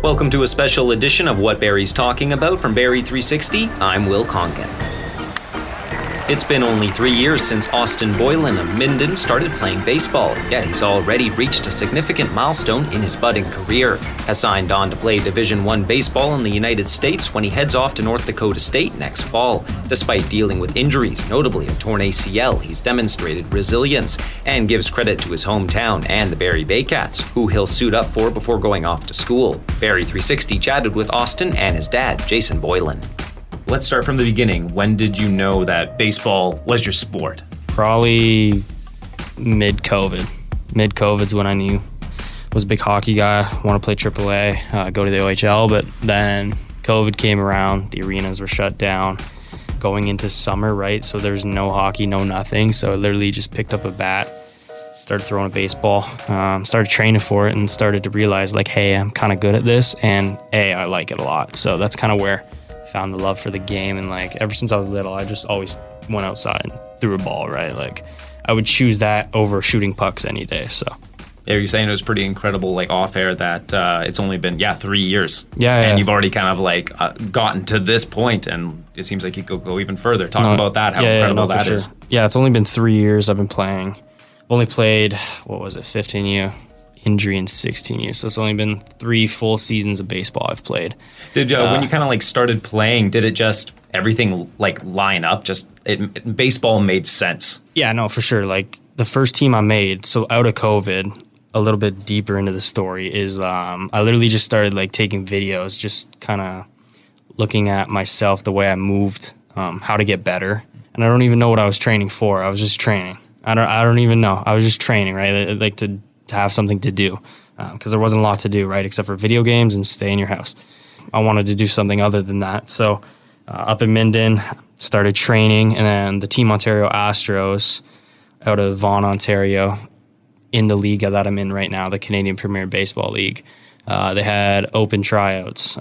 Welcome to a special edition of What Barrie's Talking About from Barrie 360. I'm Will Conkin. It's been only 3 years since Austin Boylan of Minden started playing baseball, yet he's already reached a significant milestone in his budding career. Has signed on to play Division I baseball in the United States when he heads off to North Dakota State next fall. Despite dealing with injuries, notably a torn ACL, he's demonstrated resilience and gives credit to his hometown and the Barrie Baycats, who he'll suit up for before going off to school. Barrie 360 chatted with Austin and his dad, Jason Boylan. Let's start from the beginning. When did you know that baseball was your sport? Probably mid-COVID. Mid-COVID's when I knew I was a big hockey guy, want to play AAA, go to the OHL, but then COVID came around, the arenas were shut down, going into summer, right? So there's no hockey, no nothing. So I literally just picked up a bat, started throwing a baseball, started training for it, and started to realize, like, hey, I'm kind of good at this, and I like it a lot. So that's kind of where found the love for the game. And like ever since I was little, I just always went outside and threw a ball, right? Like I would choose that over shooting pucks any day. So yeah, you're saying it was pretty incredible, like off air, that it's only been 3 years. And you've already kind of like gotten to this point, and it seems like you could go even further. Talk about that, how incredible that is. Yeah, it's only been 3 years I've been playing. I've only played 15U injury in 16U, so it's only been 3 full seasons of baseball I've played. Did when you kind of like started playing, did it just everything like line up? Just baseball made sense? Yeah, no, for sure. Like the first team I made, so out of COVID, a little bit deeper into the story is I literally just started like taking videos, just kind of looking at myself, the way I moved, how to get better, and I don't even know what I was training for. I was just training. I don't even know. I was just training, right? Like to have something to do, because there wasn't a lot to do, right, except for video games and stay in your house. I wanted to do something other than that. So up in Minden, started training, and then the Team Ontario Astros out of Vaughan, Ontario, in the league that I'm in right now, the Canadian Premier Baseball League, they had open tryouts,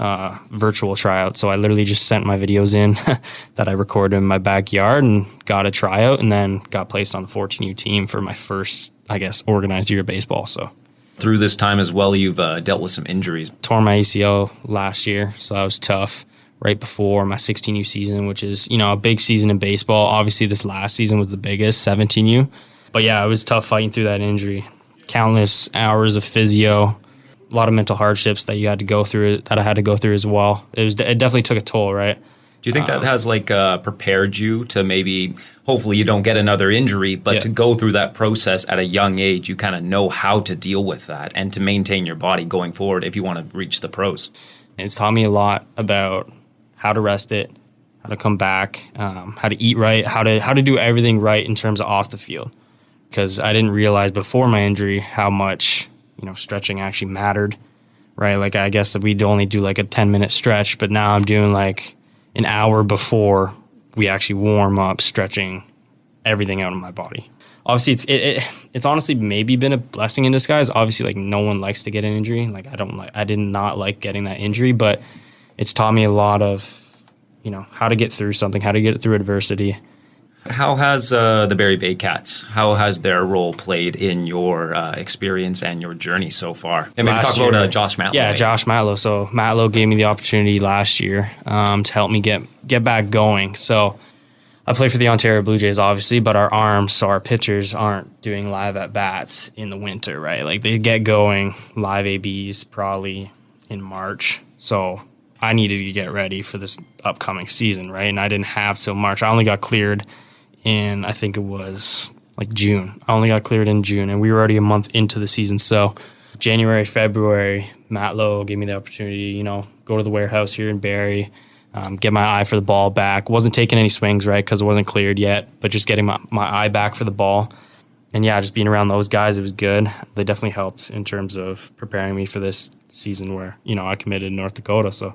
virtual tryouts. So I literally just sent my videos in that I recorded in my backyard and got a tryout, and then got placed on the 14U team for my first, I guess, organized year of baseball. So through this time as well, you've dealt with some injuries. Tore my ACL last year, so that was tough. Right before my 16U season, which is, a big season in baseball. Obviously, this last season was the biggest, 17U. But yeah, it was tough fighting through that injury. Countless hours of physio, a lot of mental hardships that I had to go through as well. It definitely took a toll, right? Do you think that has prepared you to maybe, hopefully you don't get another injury, but to go through that process at a young age, you kind of know how to deal with that and to maintain your body going forward if you want to reach the pros? It's taught me a lot about how to rest it, how to come back, how to eat right, how to do everything right in terms of off the field. Because I didn't realize before my injury how much stretching actually mattered, right? Like I guess that we'd only do like a 10-minute stretch, but now I'm doing like an hour before we actually warm up, stretching everything out of my body. Obviously, it's honestly maybe been a blessing in disguise. Obviously, like no one likes to get an injury. Like I did not like getting that injury, but it's taught me a lot of, how to get through something, how to get through adversity. How has the Barrie Baycats, how has their role played in your experience and your journey so far? And maybe talk about Josh Matlow. Yeah, Josh Matlow. So Matlow gave me the opportunity last year to help me get back going. So I play for the Ontario Blue Jays, obviously, but our pitchers aren't doing live at-bats in the winter, right? Like they get going live ABs probably in March. So I needed to get ready for this upcoming season, right? And I didn't have till March. I only got cleared in, I think it was like June. I only got cleared in June, and we were already a month into the season. So January, February, Matlow gave me the opportunity, go to the warehouse here in Barrie, get my eye for the ball back. Wasn't taking any swings, right, because it wasn't cleared yet, but just getting my eye back for the ball. And yeah, just being around those guys, it was good. They definitely helped in terms of preparing me for this season where, I committed to North Dakota, so.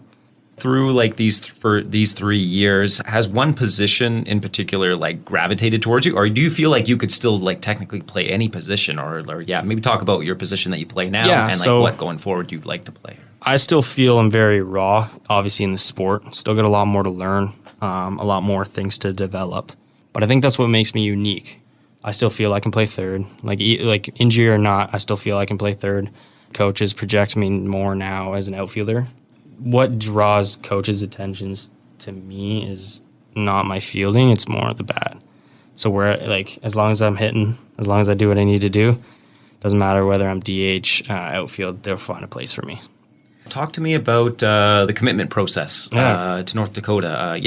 Through these 3 years, has one position in particular gravitated towards you, or do you feel like you could still technically play any position, or maybe talk about your position that you play now and what going forward you'd like to play? I still feel I'm very raw, obviously in the sport. Still got a lot more to learn, a lot more things to develop, but I think that's what makes me unique. I still feel I can play third, like injury or not. I still feel I can play third. Coaches project me more now as an outfielder. What draws coaches' attentions to me is not my fielding, it's more the bat. So where, like, as long as I'm hitting, as long as I do what I need to do, doesn't matter whether I'm DH, outfield, they'll find a place for me. Talk to me about the commitment process to North Dakota.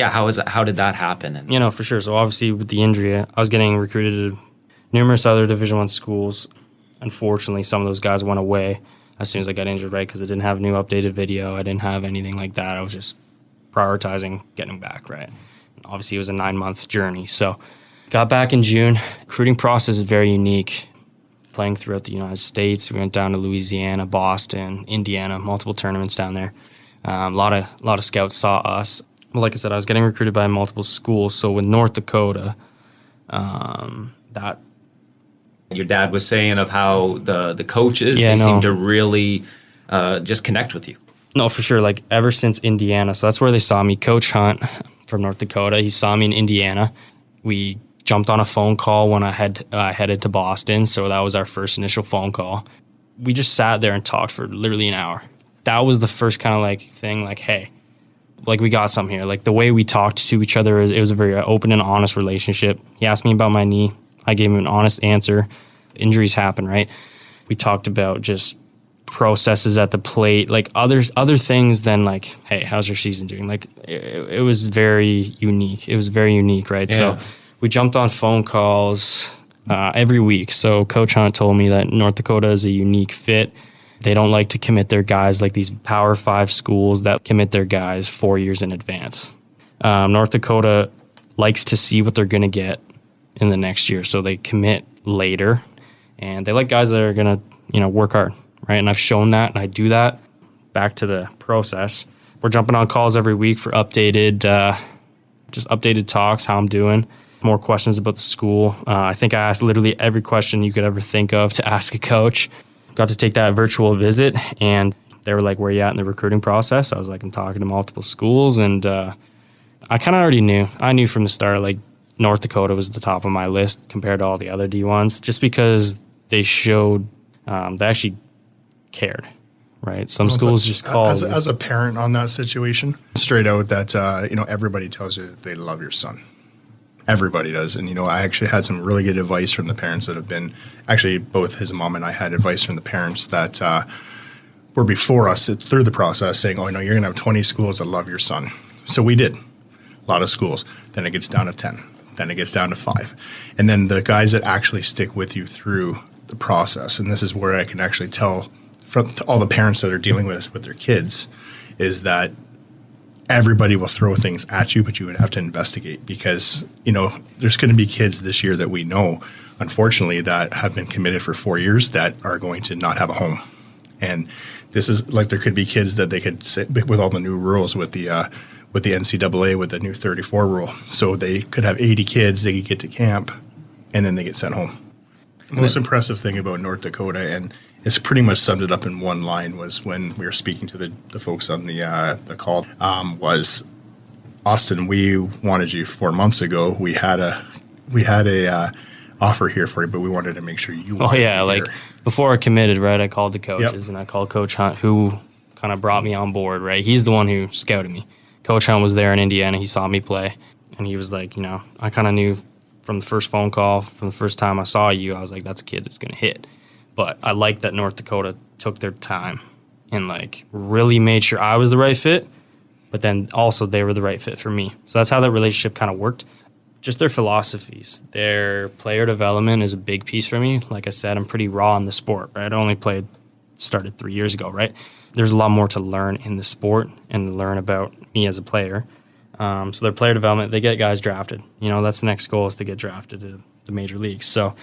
How did that happen? And For sure. So obviously with the injury, I was getting recruited to numerous other Division I schools. Unfortunately, some of those guys went away as soon as I got injured, right? Because I didn't have new updated video. I didn't have anything like that. I was just prioritizing getting back, right? And obviously, it was a 9-month journey. So got back in June. Recruiting process is very unique. Playing throughout the United States. We went down to Louisiana, Boston, Indiana, multiple tournaments down there. A lot of scouts saw us. Well, like I said, I was getting recruited by multiple schools. So with North Dakota, that your dad was saying of how the coaches seem to really just connect with you. No, for sure. Like ever since Indiana, so that's where they saw me. Coach Hunt from North Dakota, he saw me in Indiana. We jumped on a phone call when I headed to Boston, so that was our first initial phone call. We just sat there and talked for literally an hour. That was the first kind of like thing, like, hey, like we got something here. Like the way we talked to each other, it was a very open and honest relationship. He asked me about my knee. I gave him an honest answer. Injuries happen, right? We talked about just processes at the plate, like other things than like, hey, how's your season doing? Like it was very unique. It was very unique, right? Yeah. So we jumped on phone calls every week. So Coach Hunt told me that North Dakota is a unique fit. They don't like to commit their guys like these Power 5 schools that commit their guys 4 years in advance. North Dakota likes to see what they're going to get in the next year. So they commit later, and they like guys that are going to, work hard, right? And I've shown that, and I do that. Back to the process. We're jumping on calls every week for updated talks, how I'm doing. More questions about the school. I think I asked literally every question you could ever think of to ask a coach. Got to take that virtual visit, and they were like, where are you at in the recruiting process? I was like, I'm talking to multiple schools, and I kind of already knew. I knew from the start, like, North Dakota was at the top of my list compared to all the other D1s, just because they showed they actually cared, right? Some schools just called. As a parent on that situation, straight out that, everybody tells you that they love your son. Everybody does. And, I actually had some really good advice from the parents that have been, actually both his mom and I had advice from the parents that were before us through the process saying, you're going to have 20 schools that love your son. So we did. A lot of schools. Then it gets down to 10. Then it gets down to 5. And then the guys that actually stick with you through the process, and this is where I can actually tell from all the parents that are dealing with this with their kids, is that everybody will throw things at you, but you would have to investigate because, there's going to be kids this year that we know, unfortunately, that have been committed for 4 years that are going to not have a home. And this is like there could be kids that they could sit with all the new rules with the NCAA with the new 34 rule. So they could have 80 kids, they could get to camp, and then they get sent home. The most impressive thing about North Dakota, and it's pretty much summed it up in one line, was when we were speaking to the folks on the call, was, Austin, we wanted you 4 months ago. We had a offer here for you, but we wanted to make sure you wanted like before I committed, right, I called the coaches, and I called Coach Hunt, who kind of brought me on board, right? He's the one who scouted me. Coach Hunt was there in Indiana. He saw me play, and he was like, I kind of knew from the first phone call, from the first time I saw you, I was like, that's a kid that's going to hit. But I like that North Dakota took their time and, like, really made sure I was the right fit, but then also they were the right fit for me. So that's how that relationship kind of worked. Just their philosophies. Their player development is a big piece for me. Like I said, I'm pretty raw in the sport, right? I only started 3 years ago, right? There's a lot more to learn in the sport and learn about me as a player. So their player development, they get guys drafted. That's the next goal, is to get drafted to the major leagues. So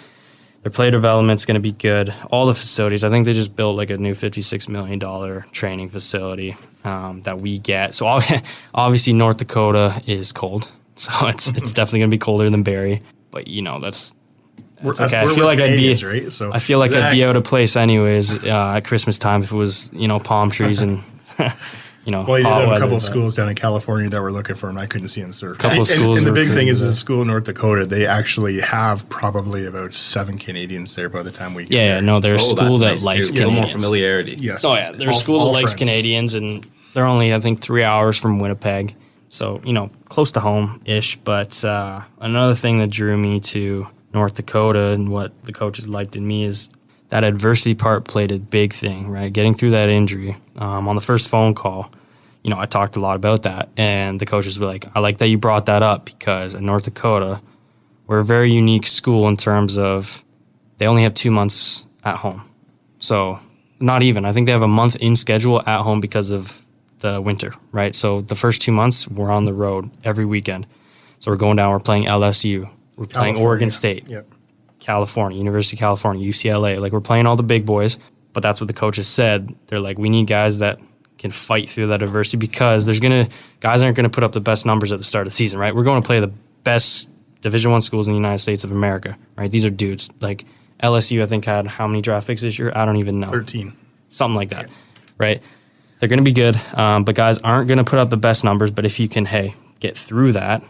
their player development's going to be good. All the facilities, I think they just built like a new $56 million training facility that we get. So obviously North Dakota is cold. So it's definitely going to be colder than Barrie. But, that's okay. I feel like right? So I feel like I'd be out of place anyways at Christmas time if it was, palm trees and Well, he did hot have a weather, couple of but- schools down in California that were looking for him. I couldn't see him surf. Couple of schools And the were big thing is, recruiting, the school in North Dakota, they actually have probably about 7 Canadians there by the time we get Yeah, there. no, they're a Oh, school that's that nice likes too. A little Canadians. more familiarity. Yes. Oh yeah, they're a All- school that all likes friends. Canadians, and they're only, I think, 3 hours from Winnipeg, so close to home-ish. But another thing that drew me to North Dakota and what the coaches liked in me is that adversity part played a big thing, right? Getting through that injury. On the first phone call, I talked a lot about that, and the coaches were like, I like that you brought that up, because in North Dakota, we're a very unique school in terms of they only have 2 months at home. So not even. I think they have a month in schedule at home because of the winter, right? So the first 2 months, we're on the road every weekend. So we're going down, we're playing LSU, we're playing California. Oregon State, Yep. California, University of California, UCLA. Like, we're playing all the big boys, but that's what the coaches said. They're like, we need guys that can fight through that adversity, because guys aren't going to put up the best numbers at the start of the season, right? We're going to play the best Division I schools in the United States of America, right? These are dudes. Like, LSU, I think, had how many draft picks this year? I don't even know. 13. Something like that, right? They're going to be good, but guys aren't going to put up the best numbers. But if you can, get through that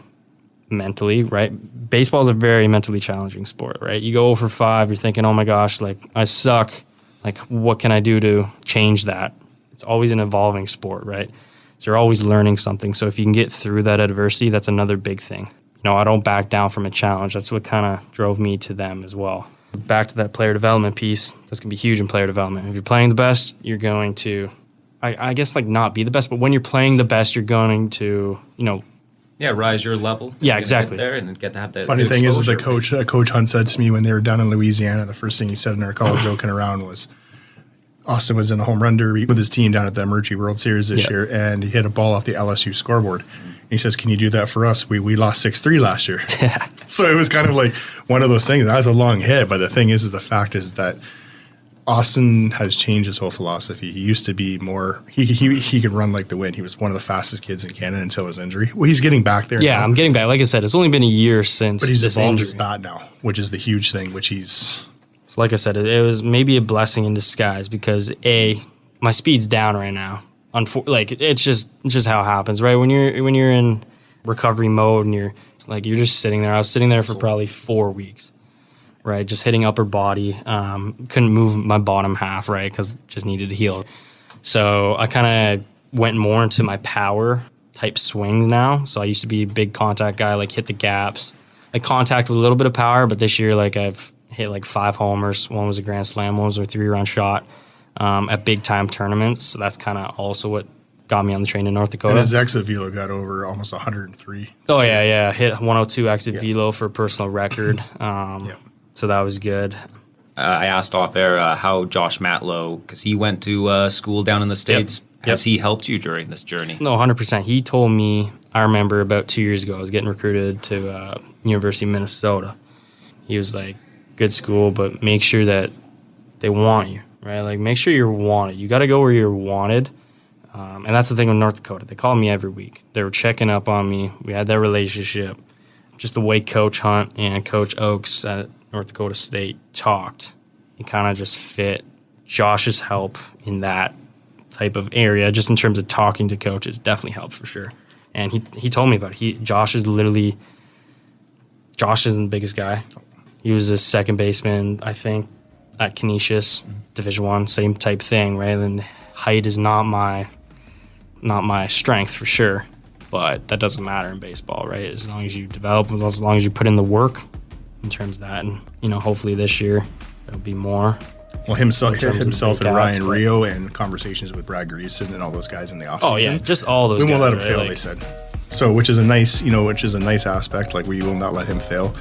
mentally, right? Baseball is a very mentally challenging sport, right? You go 0 for 5, you're thinking, oh my gosh, like, I suck. Like, what can I do to change that? It's always an evolving sport, right? So you're always learning something. So if you can get through that adversity, that's another big thing. I don't back down from a challenge. That's what kind of drove me to them as well. Back to that player development piece, that's going to be huge in player development. If you're playing the best, you're going to, I guess, like, not be the best, but when you're playing the best, you're going to, Rise your level. Yeah, Get exactly. there and get to have that. Funny thing is, exposure. Coach Hunt said to me when they were down in Louisiana, the first thing he said in our call, joking around, was Austin was in a home run derby with his team down at the Emergy World Series this year, and he hit a ball off the LSU scoreboard. And he says, "Can you do that for us? We lost 6-3 last year." So it was kind of like one of those things. That was a long hit, but the thing is the fact is that Austin has changed his whole philosophy. He used to be more, he could run like the wind. He was one of the fastest kids in Canada until his injury. Well, he's getting back there Yeah, now, I'm getting back. Like I said, it's only been a year since but he's this evolved injury. his bat now, which is the huge thing, which he's... So like I said, it was maybe a blessing in disguise, because my speed's down right now. It's just how it happens, right? When you're in recovery mode and you're just sitting there. I was sitting there for probably 4 weeks, right? Just hitting upper body. Couldn't move my bottom half, right? Because just needed to heal. So I kind of went more into my power type swings now. So I used to be a big contact guy, like hit the gaps, like contact with a little bit of power. But this year, like, I've hit like 5 homers. One was a grand slam. One was a 3-run shot at big time tournaments. So that's kind of also what got me on the train in North Dakota. And his exit velo got over almost 103. Oh, yeah. Hit 102 exit velo for personal record. So that was good. I asked off air how Josh Matlow, because he went to school down in the States. Yep. Has he helped you during this journey? No, 100%. He told me, I remember about 2 years ago, I was getting recruited to University of Minnesota. He was like, good school, but make sure that they want you, right? Like, make sure you're wanted. You got to go where you're wanted. And that's the thing with North Dakota. They called me every week. They were checking up on me. We had that relationship. Just the way Coach Hunt and Coach Oakes at North Dakota State talked, it kind of just fit Josh's help in that type of area, just in terms of talking to coaches, definitely helped for sure. And he told me about it. Josh isn't the biggest guy. He was a second baseman, I think, at Canisius, Division I, same type thing, right? And height is not my strength for sure, but that doesn't matter in baseball, right? As long as you develop, as long as you put in the work in terms of that, and hopefully this year it'll be more. Well, himself terms of and breakouts, Ryan but- Rio, and conversations with Brad Greason and all those guys in the offseason. Oh yeah, just all those. We won't guys, let him right? fail, Like, they said. So, which is a nice aspect. Like, we will not let him fail.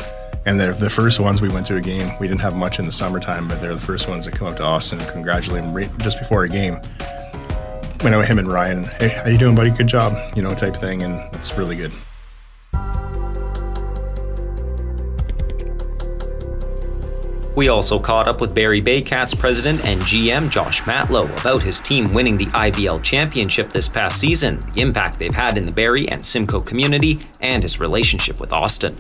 And they're the first ones we went to a game. We didn't have much in the summertime, but they're the first ones that come up to Austin and congratulate him right just before a game. Went out with him and Ryan. Hey, how you doing, buddy? Good job, type thing, and it's really good. We also caught up with Barrie Baycats president and GM Josh Matlow about his team winning the IBL championship this past season, the impact they've had in the Barrie and Simcoe community, and his relationship with Austin.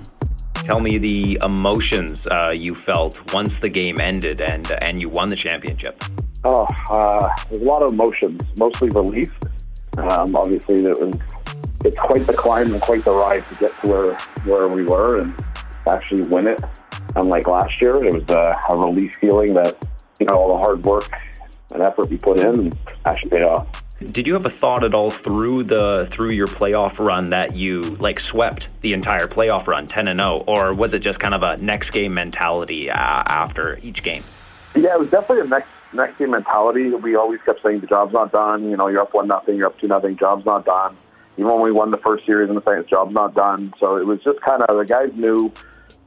Tell me the emotions you felt once the game ended and you won the championship. There's a lot of emotions, mostly relief. Obviously, it's quite the climb and quite the ride to get to where we were and actually win it. Unlike last year, it was a relief feeling that, all the hard work and effort we put in actually paid off. Did you have a thought at all through your playoff run that you swept the entire playoff run 10-0, or was it just kind of a next game mentality after each game? Yeah, it was definitely a next game mentality. We always kept saying the job's not done. You're up 1-0, you're up 2-0, job's not done. Even when we won the first series in the second, job's not done. So it was just kind of, the guys knew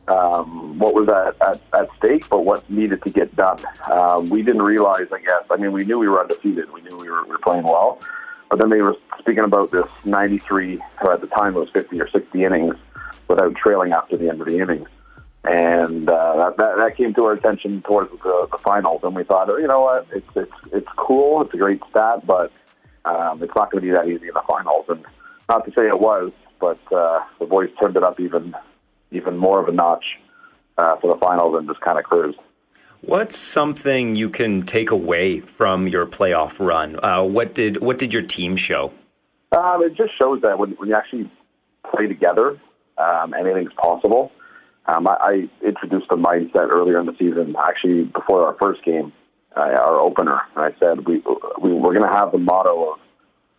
what was at stake, but what needed to get done. We didn't realize, I guess. I mean, we knew we were undefeated. We knew we were playing well. But then they were speaking about this 93, or at the time it was 50 or 60 innings without trailing after the end of the innings. And that came to our attention towards the finals. And we thought, you know what, it's cool. It's a great stat, but it's not going to be that easy in the finals. And not to say it was, but the boys turned it up even more of a notch for the finals and just kind of cruised. What's something you can take away from your playoff run? What did your team show? It just shows that when you actually play together, anything's possible. I introduced the mindset earlier in the season, actually before our first game, our opener. And I said we're going to have the motto of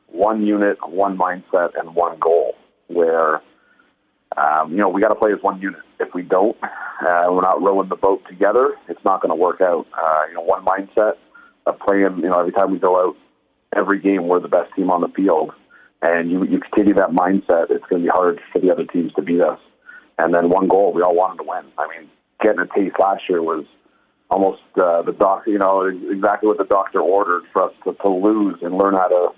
one unit, one mindset, and one goal, where we got to play as one unit. If we don't, we're not rowing the boat together, it's not going to work out. One mindset of playing, every time we go out, every game, we're the best team on the field. And you continue that mindset, it's going to be hard for the other teams to beat us. And then one goal, we all wanted to win. I mean, getting a taste last year was almost the doctor, exactly what the doctor ordered for us to lose and learn how to,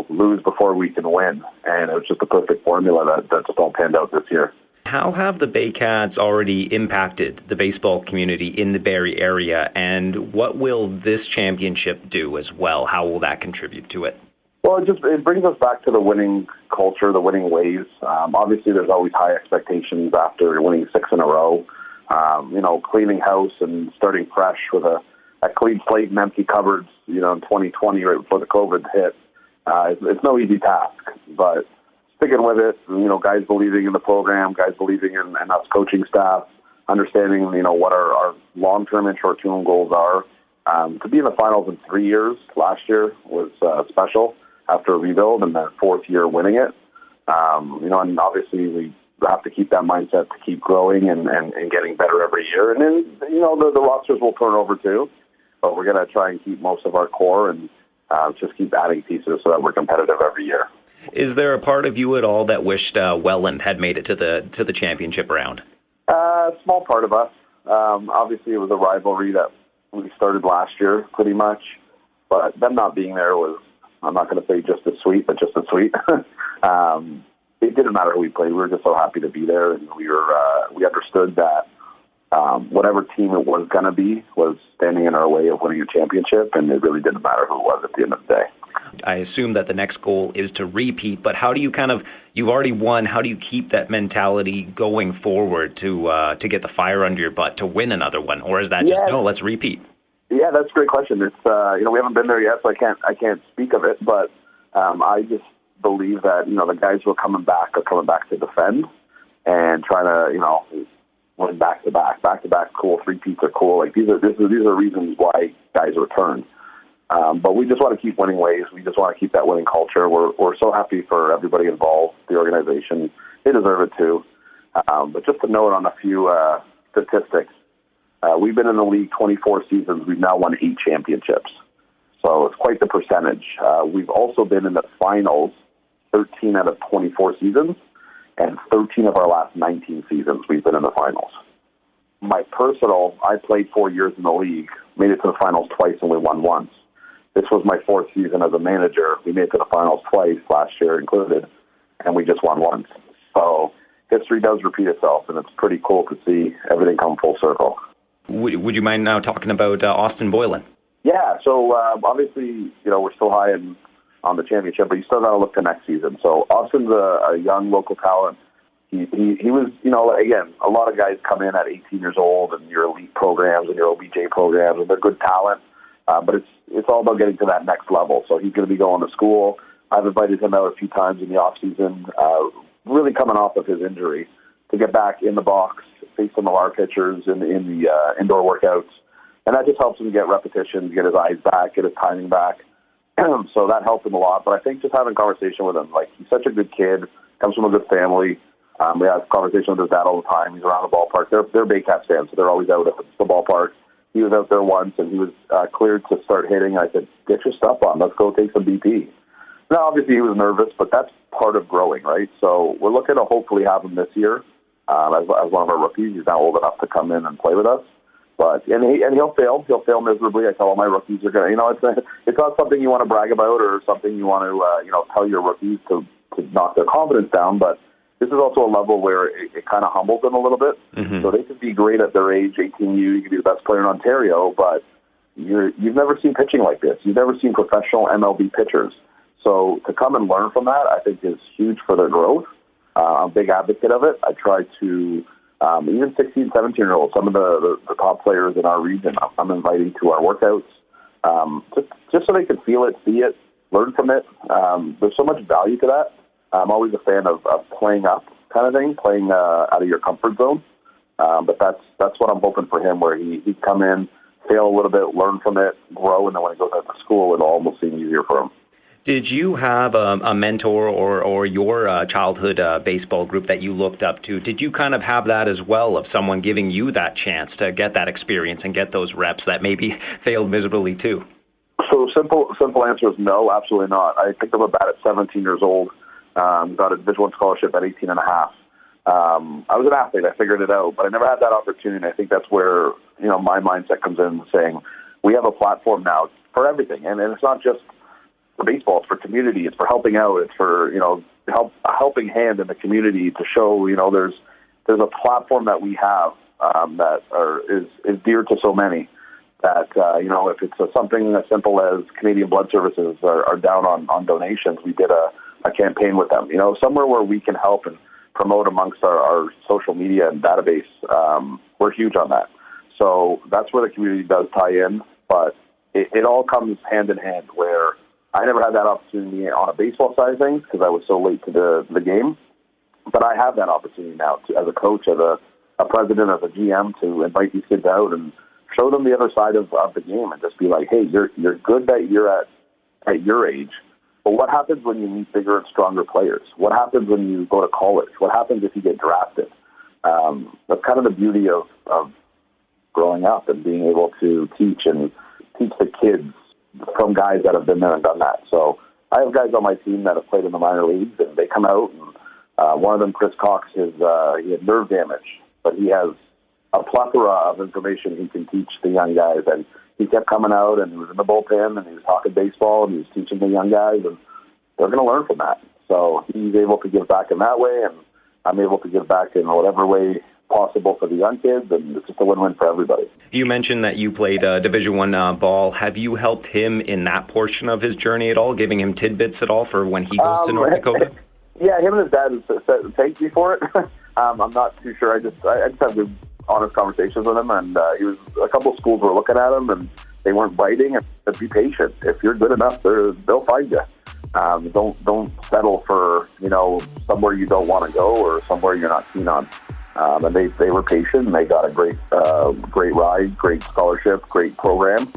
lose before we can win. And it was just a perfect formula that just all panned out this year. How have the Baycats already impacted the baseball community in the Barrie area, and what will this championship do as well? How will that contribute to it? Well, it brings us back to the winning culture, the winning ways. Obviously, there's always high expectations after winning 6 in a row. Cleaning house and starting fresh with a clean slate and empty cupboards, in 2020 right before the COVID hit. It's no easy task, but sticking with it, guys believing in the program, guys believing in us coaching staff, understanding, what our long-term and short-term goals are. To be in the finals in 3 years last year was special after a rebuild, and then 4th year winning it. And obviously we have to keep that mindset to keep growing and getting better every year. And then, the rosters will turn over too, but we're going to try and keep most of our core and just keep adding pieces so that we're competitive every year. Is there a part of you at all that wished Welland had made it to the championship round? A small part of us. Obviously, it was a rivalry that we started last year, pretty much. But them not being there was, I'm not going to say just as sweet, but just as sweet. It didn't matter who we played. We were just so happy to be there, and we understood that whatever team it was going to be was standing in our way of winning a championship, and it really didn't matter who it was at the end of the day. I assume that the next goal is to repeat, but how do you you've already won, how do you keep that mentality going forward to get the fire under your butt to win another one? Or is that just, no, let's repeat? Yeah, that's a great question. It's, we haven't been there yet, so I can't speak of it, but I just believe that, the guys who are coming back to defend and trying to, win back-to-back. Back-to-back, cool. 3-peats are cool. These are reasons why guys return. But we just want to keep winning ways. We just want to keep that winning culture. We're so happy for everybody involved, the organization. They deserve it too. But just to note on a few statistics, we've been in the league 24 seasons. We've now won 8 championships. So it's quite the percentage. We've also been in the finals 13 out of 24 seasons, and 13 of our last 19 seasons we've been in the finals. I played 4 years in the league, made it to the finals twice, and we won once. This was my 4th season as a manager. We made it to the finals twice, last year included, and we just won once. So history does repeat itself, and it's pretty cool to see everything come full circle. Would you mind now talking about Austin Boylan? Yeah, so obviously, we're still high on the championship, but you still got to look to next season. So Austin's a young local talent. He was, again, a lot of guys come in at 18 years old and your elite programs and your OBJ programs, and they're good talent. But it's all about getting to that next level. So he's going to be going to school. I've invited him out a few times in the off season, really coming off of his injury, to get back in the box, face some of our pitchers in the indoor workouts, and that just helps him get repetitions, get his eyes back, get his timing back. So that helped him a lot. But I think just having a conversation with him, like, he's such a good kid, comes from a good family. We have a conversation with his dad all the time. He's around the ballpark. They're Baycats fans, so they're always out at the ballpark. He was out there once, and he was cleared to start hitting. I said, get your stuff on. Let's go take some BP. Now, obviously, he was nervous, but that's part of growing, right? So we're looking to hopefully have him this year as one of our rookies. He's now old enough to come in and play with us. But and he'll fail. He'll fail miserably. I tell all my rookies are going to, it's not something you want to brag about or something you want to, tell your rookies to knock their confidence down. But this is also a level where it kind of humbles them a little bit. Mm-hmm. So they could be great at their age, 18U. You could be the best player in Ontario, but you've never seen pitching like this. You've never seen professional MLB pitchers. So to come and learn from that, I think is huge for their growth. I'm a big advocate of it. I try to, even 16, 17-year-olds, some of the top players in our region, I'm inviting to our workouts, just so they can feel it, see it, learn from it. There's so much value to that. I'm always a fan of playing up kind of thing, playing out of your comfort zone. But that's what I'm hoping for him, where he'd come in, fail a little bit, learn from it, grow, and then when he goes out to school, it'll almost seem easier for him. Did you have a mentor or your childhood baseball group that you looked up to? Did you kind of have that as well, of someone giving you that chance to get that experience and get those reps that maybe failed miserably too? So simple answer is no, absolutely not. I picked up a bat at 17 years old, got a Division I scholarship at 18 and a half. I was an athlete. I figured it out, but I never had that opportunity. I think that's where, my mindset comes in, saying we have a platform now for everything. And it's not just for baseball, it's for community, it's for helping out, it's for, a helping hand in the community to show, there's a platform that we have that is dear to so many that, if it's something as simple as Canadian Blood Services are down on donations, we did a campaign with them, somewhere where we can help and promote amongst our social media and database. We're huge on that. So that's where the community does tie in, but it all comes hand in hand, where I never had that opportunity on a baseball side of things because I was so late to the game. But I have that opportunity now as a coach, as a president, as a GM, to invite these kids out and show them the other side of the game and just be like, hey, you're good that you're at your age, but what happens when you meet bigger and stronger players? What happens when you go to college? What happens if you get drafted? That's kind of the beauty of growing up and being able to teach the kids from guys that have been there and done that. So I have guys on my team that have played in the minor leagues, and they come out, and one of them, Chris Cox, he had nerve damage, but he has a plethora of information he can teach the young guys. And he kept coming out, and he was in the bullpen, and he was talking baseball, and he was teaching the young guys, and they're going to learn from that. So he's able to give back in that way, and I'm able to give back in whatever way possible for the young kids, and it's just a win-win for everybody. You mentioned that you played Division I ball. Have you helped him in that portion of his journey at all, giving him tidbits at all for when he goes to North Dakota? Yeah, him and his dad thanked me for it. I'm not too sure. I just have good, honest conversations with him, and a couple of schools were looking at him, and they weren't biting. And be patient. If you're good enough, they'll find you. Don't settle for somewhere you don't want to go or somewhere you're not keen on. And they were patient, and they got a great ride, great scholarship, great program.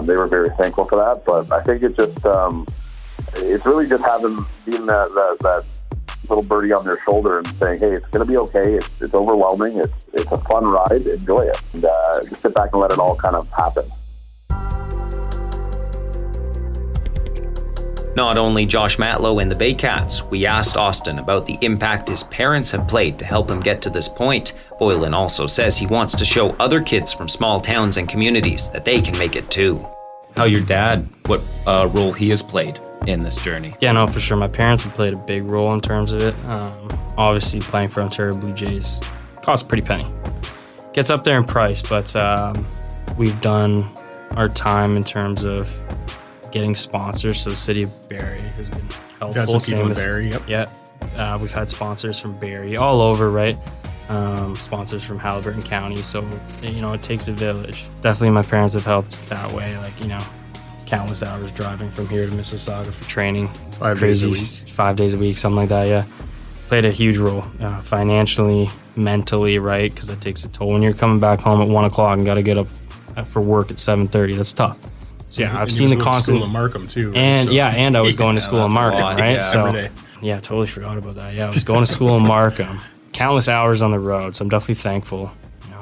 They were very thankful for that. But I think it's really just being that little birdie on their shoulder and saying, hey, it's going to be okay. It's overwhelming. It's a fun ride. Enjoy it. And just sit back and let it all kind of happen. Not only Josh Matlow and the Baycats, we asked Austin about the impact his parents have played to help him get to this point. Boylan also says he wants to show other kids from small towns and communities that they can make it too. How your dad, what role he has played in this journey? Yeah, no, for sure. My parents have played a big role in terms of it. Obviously, playing for Ontario Blue Jays costs a pretty penny. Gets up there in price, but we've done our time in terms of getting sponsors. So the city of Barrie has been helpful. Got some people in Barrie, yep. Yeah, we've had sponsors from Barrie all over, right? Sponsors from Haliburton County. So, it takes a village. Definitely my parents have helped that way, countless hours driving from here to Mississauga for training. 5 days a week. 5 days a week, something like that, yeah. Played a huge role financially, mentally, right? Because that takes a toll. When you're coming back home at 1 o'clock and got to get up for work at 7:30, that's tough. So yeah, I've seen the constant. School in Markham too. Right? And and I was going to school in Markham, right? Yeah. So Every day. yeah, totally forgot about that. Yeah, I was going to school in Markham, countless hours on the road. So I'm definitely thankful,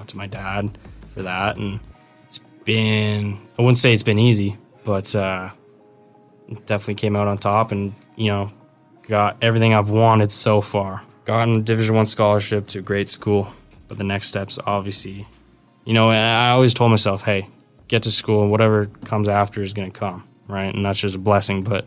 to my dad for that. And it's been, I wouldn't say it's been easy, but it definitely came out on top, and got everything I've wanted so far. Gotten a Division I scholarship to a great school, but the next steps, obviously, I always told myself, hey, get to school and whatever comes after is going to come, right? And that's just a blessing, but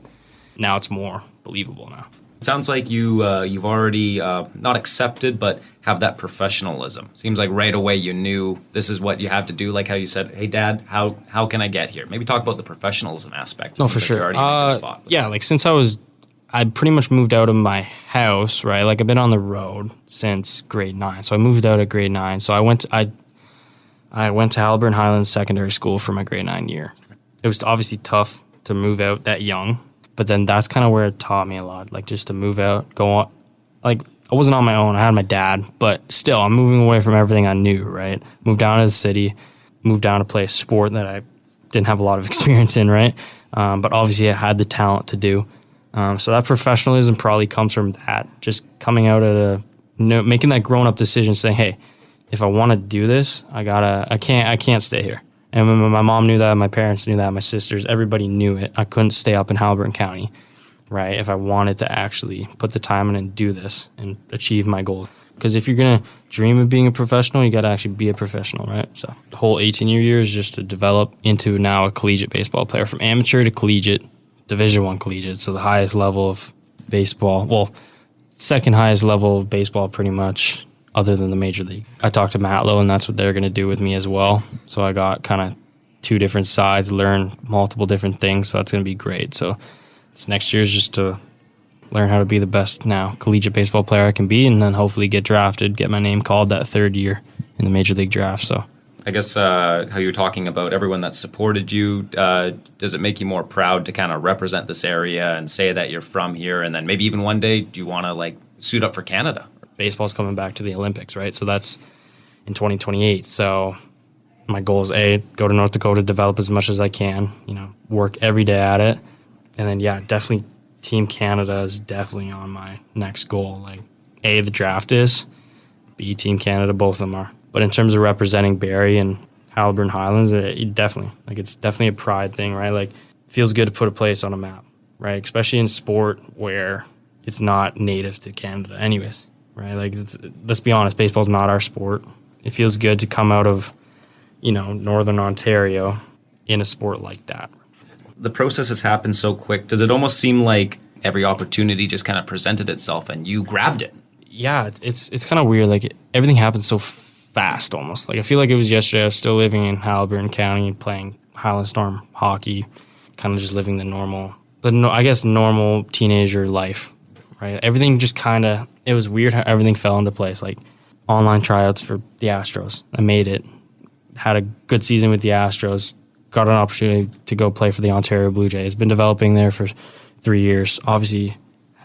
now it's more believable now. It sounds like you've already not accepted, but have that professionalism. Seems like right away you knew this is what you have to do. Like how you said, "Hey, Dad, how can I get here?" Maybe talk about the professionalism aspect. No, for Seems like sure. you're already in a good spot. Yeah, like since I pretty much moved out of my house, right? Like I've been on the road since grade 9, so I moved out at grade 9. So I went to Haliburton Highlands Secondary School for my grade 9 year. It was obviously tough to move out that young. But then that's kind of where it taught me a lot, like just to move out, go on. Like I wasn't on my own, I had my dad, but still I'm moving away from everything I knew, right? Moved down to the city, moved down to play a sport that I didn't have a lot of experience in, right? But obviously I had the talent to do. So that professionalism probably comes from that, just coming out at making that grown up decision, saying, hey, if I want to do this, I can't stay here. And my mom knew that, my parents knew that, my sisters, everybody knew it. I couldn't stay up in Haliburton County, right? If I wanted to actually put the time in and do this and achieve my goal. Because if you're going to dream of being a professional, you got to actually be a professional, right? So the whole 18-year year is just to develop into now a collegiate baseball player, from amateur to collegiate, Division I collegiate. So the highest level of baseball, well, second highest level of baseball pretty much, other than the major league. I talked to Matlow, and that's what they're going to do with me as well. So I got kind of two different sides, learn multiple different things. So that's going to be great. So this next year is just to learn how to be the best now collegiate baseball player I can be, and then hopefully get drafted, get my name called that third year in the major league draft. So I guess how you're talking about everyone that supported you, does it make you more proud to kind of represent this area and say that you're from here? And then maybe even one day, do you want to suit up for Canada? Baseball's coming back to the Olympics, right? So that's in 2028. So my goal is go to North Dakota, develop as much as I can, work every day at it. And then, definitely Team Canada is definitely on my next goal. A, the draft is, B, Team Canada, both of them are. But in terms of representing Barrie and Haliburton Highlands, it's definitely a pride thing, right? It feels good to put a place on a map, right? Especially in sport where it's not native to Canada anyways. Right, let's be honest, baseball's not our sport. It feels good to come out of, Northern Ontario in a sport like that. The process has happened so quick. Does it almost seem like every opportunity just kind of presented itself and you grabbed it? Yeah, it's kind of weird. Everything happened so fast almost. I feel like it was yesterday. I was still living in Haliburton County, playing Highland Storm hockey, kind of just living the normal teenager life. Right, everything just it was weird how everything fell into place. Online tryouts for the Astros, I made it, had a good season with the Astros, got an opportunity to go play for the Ontario Blue Jays. Been developing there for 3 years. Obviously,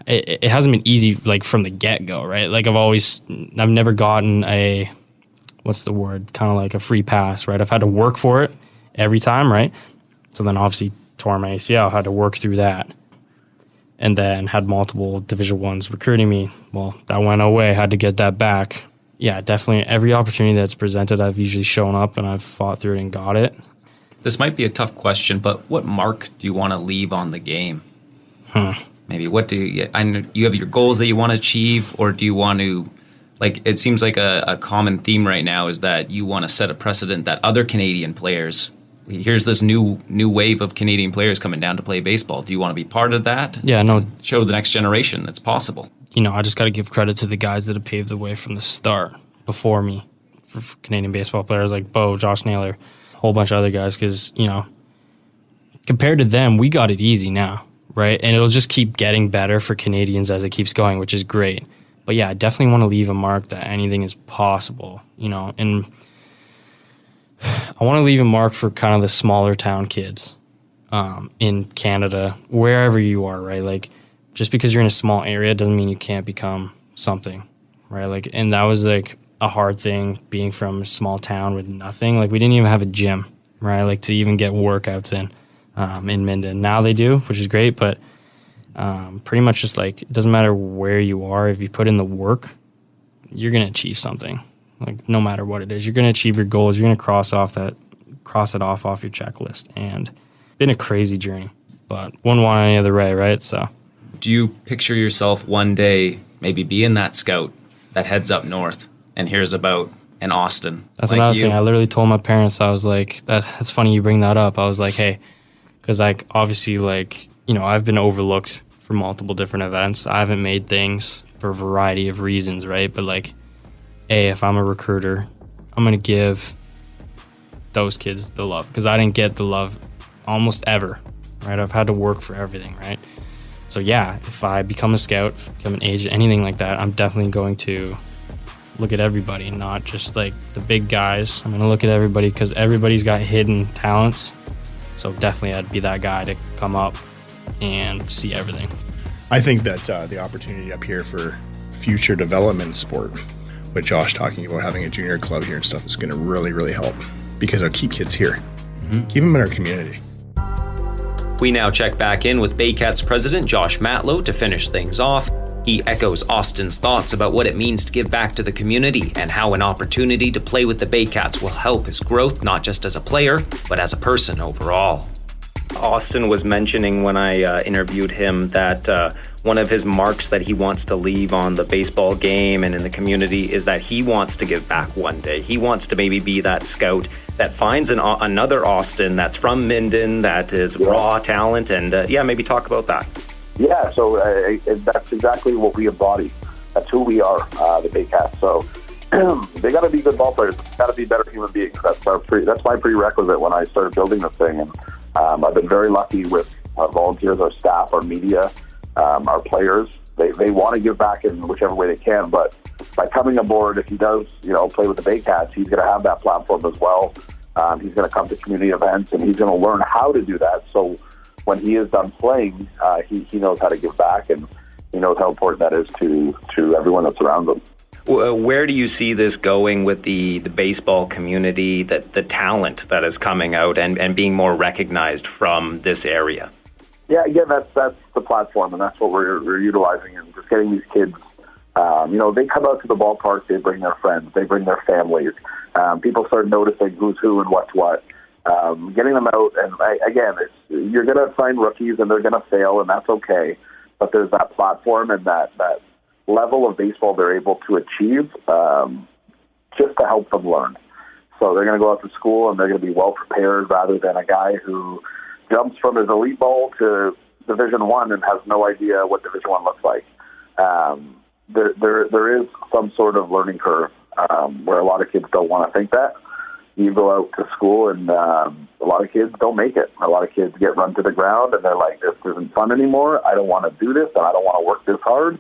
it hasn't been easy from the get-go, right? I've never gotten a free pass, right? I've had to work for it every time, right? So then obviously tore my ACL, had to work through that. And then had multiple Division I's recruiting me. Well, that went away. Had to get that back. Yeah, definitely every opportunity that's presented, I've usually shown up and I've fought through it and got it. This might be a tough question, but what mark do you want to leave on the game? Maybe what do you? I know you have your goals that you want to achieve, or do you want to? It seems like a common theme right now is that you want to set a precedent that other Canadian players. Here's this new wave of Canadian players coming down to play baseball. Do you want to be part of that? Yeah, no. Show the next generation that's possible. I just got to give credit to the guys that have paved the way from the start before me for Canadian baseball players like Bo, Josh Naylor, a whole bunch of other guys. Because, compared to them, we got it easy now, right? And it'll just keep getting better for Canadians as it keeps going, which is great. But yeah, I definitely want to leave a mark that anything is possible, and I want to leave a mark for kind of the smaller town kids. in Canada, wherever you are, right? Like, just because you're in a small area doesn't mean you can't become something, right? Like, and that was like a hard thing being from a small town with nothing. Like, we didn't even have a gym, right? Like, to even get workouts in Minden. Now they do, which is great, but pretty much just like, it doesn't matter where you are. If you put in the work, you're going to achieve something. Like, no matter what it is, you're going to achieve your goals. You're going to cross it off your checklist. And it's been a crazy journey, but wouldn't want any other way, right? So, Do you picture yourself one day maybe being that scout that heads up north and hears about an Austin? That's like another you? thing. I literally told my parents, I was like, that's funny you bring that up. I was like, hey, because like, obviously, like, you know, I've been overlooked for multiple different events. I haven't made things for a variety of reasons, right? But like, if I'm a recruiter, I'm going to give those kids the love, because I didn't get the love almost ever, right? I've had to work for everything, right? So yeah, if I become a scout, if I become an agent, anything like that, I'm definitely going to look at everybody, not just like the big guys. I'm going to look at everybody, because everybody's got hidden talents. So definitely I'd be that guy to come up and see everything. I think that the opportunity up here for future development in sport, with Josh talking about having a junior club here and stuff, is going to really, really help, because it'll keep kids here. Keep them in our community. We now check back in with Baycats president Josh Matlow to finish things off. He echoes Austin's thoughts about what it means to give back to the community and how an opportunity to play with the Baycats will help his growth, not just as a player, but as a person overall. Austin was mentioning when I interviewed him that one of his marks that he wants to leave on the baseball game and in the community is that he wants to give back one day. He wants to maybe be that scout that finds another Austin that's from Minden, that is raw talent, and maybe talk about that. Yeah, so that's exactly what we embody. That's who we are, the Baycats. So they got to be good ball players. Got to be better human beings. That's my prerequisite when I started building this thing. And I've been very lucky with our volunteers, our staff, our media, our players. They want to give back in whichever way they can. But by coming aboard, if he does, play with the Baycats, he's going to have that platform as well. He's going to come to community events, and he's going to learn how to do that. So when he is done playing, he knows how to give back, and he knows how important that is to everyone that's around him. Where do you see this going with the baseball community, the talent that is coming out and being more recognized from this area? Yeah, again, that's the platform, and that's what we're utilizing, and just getting these kids. They come out to the ballpark, they bring their friends, they bring their families. People start noticing who's who and what's what. Getting them out, and you're going to find rookies, and they're going to fail, and that's okay. But there's that platform and that level of baseball they're able to achieve just to help them learn. So they're going to go out to school, and they're going to be well prepared, rather than a guy who jumps from his elite ball to Division I and has no idea what Division I looks like. There is some sort of learning curve where a lot of kids don't want to think that. You go out to school, and a lot of kids don't make it. A lot of kids get run to the ground, and they're like, this isn't fun anymore. I don't want to do this, and I don't want to work this hard.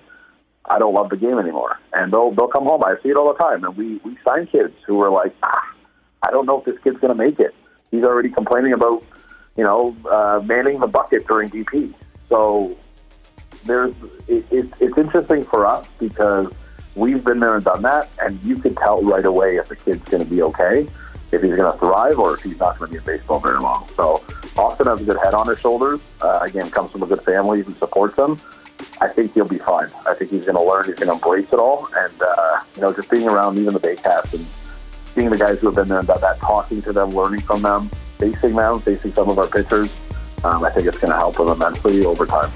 I don't love the game anymore. And they'll come home. I see it all the time. And we sign kids who are like, I don't know if this kid's going to make it. He's already complaining about, manning the bucket during DP. So it's interesting for us, because we've been there and done that, and you can tell right away if a kid's going to be okay, if he's going to thrive, or if he's not going to be in baseball very long. So Austin has a good head on his shoulders. Again, comes from a good family who supports him. I think he'll be fine. I think he's going to learn. He's going to embrace it all. And, just being around even the Baycats and seeing the guys who have been there and done that, talking to them, learning from them, facing some of our pitchers, I think it's going to help them immensely over time.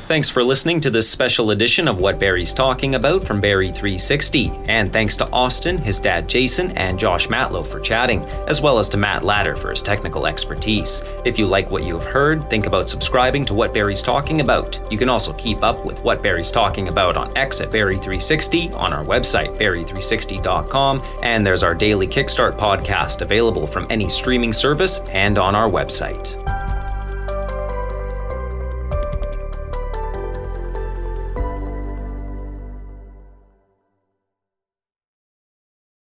Thanks for listening to this special edition of What Barrie's Talking About from Barrie 360. And thanks to Austin, his dad Jason, and Josh Matlow for chatting, as well as to Matt Ladder for his technical expertise. If you like what you have heard, think about subscribing to What Barrie's Talking About. You can also keep up with What Barrie's Talking About on X at Barrie 360, on our website, barrie360.com, and there's our daily Kickstart podcast available from any streaming service and on our website.